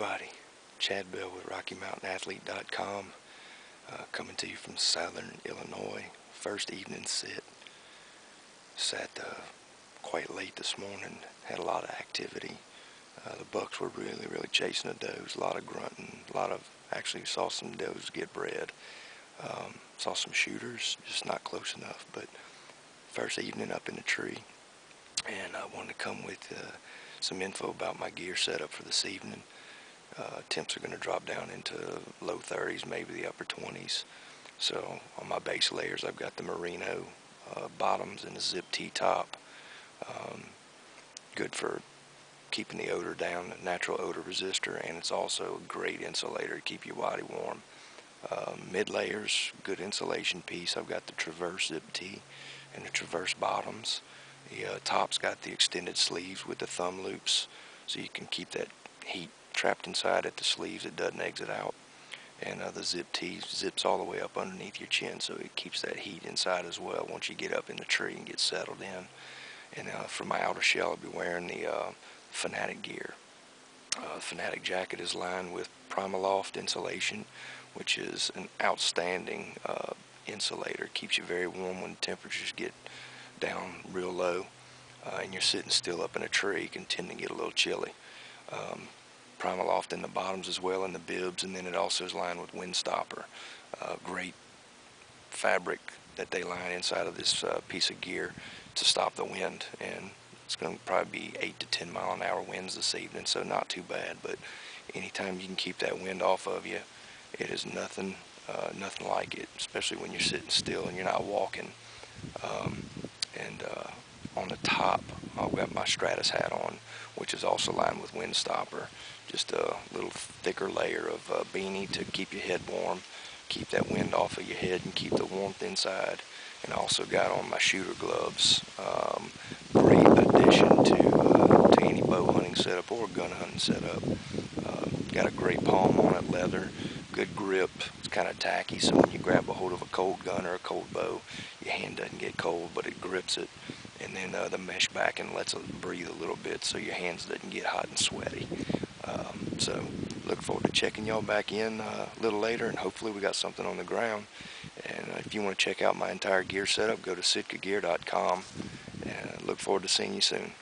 everybody, Chad Bell with RockyMountainAthlete.com, coming to you from Southern Illinois. First evening sit. Sat quite late this morning, had a lot of activity. The bucks were really chasing the does, a lot of grunting, actually saw some does get bred. Saw some shooters, just not close enough, but first evening up in the tree, and I wanted to come with some info about my gear setup for this evening. Temps are going to drop down into low 30s, maybe the upper 20s. So on my base layers, I've got the merino bottoms and the zip tee top. Good for keeping the odor down, a natural odor resistor, and it's also a great insulator to keep your body warm. Mid layers, good insulation piece. I've got the Traverse zip tee and the Traverse bottoms. The top's got the extended sleeves with the thumb loops, so you can keep that heat trapped inside at the sleeves. It doesn't exit out. And the zip tee zips all the way up underneath your chin, so it keeps that heat inside as well once you get up in the tree and get settled in. And for my outer shell, I'll be wearing the Fanatic gear. The Fanatic jacket is lined with Primaloft insulation, which is an outstanding insulator. Keeps you very warm when temperatures get down real low, and you're sitting still up in a tree. It can tend to get a little chilly. Primaloft in the bottoms as well, in the bibs, and then it also is lined with Windstopper. Great fabric that they line inside of this piece of gear to stop the wind, and it's going to probably be 8 to 10 mile an hour winds this evening, so not too bad. But anytime you can keep that wind off of you, it is nothing like it, especially when you're sitting still and you're not walking. On the top, I've got my Stratus hat on, which is also lined with Windstopper. Just a little thicker layer of beanie to keep your head warm, keep that wind off of your head and keep the warmth inside. And I also got on my shooter gloves. Great addition to any bow hunting setup or gun hunting setup. Got a great palm on it, leather, good grip. It's kind of tacky, so when you grab a hold of a cold gun or a cold bow, your hand doesn't get cold, but it grips it. And then the mesh backing lets it breathe a little bit, so your hands doesn't get hot and sweaty. So look forward to checking y'all back in a little later, and hopefully we got something on the ground. And if you want to check out my entire gear setup, go to sitkagear.com, and look forward to seeing you soon.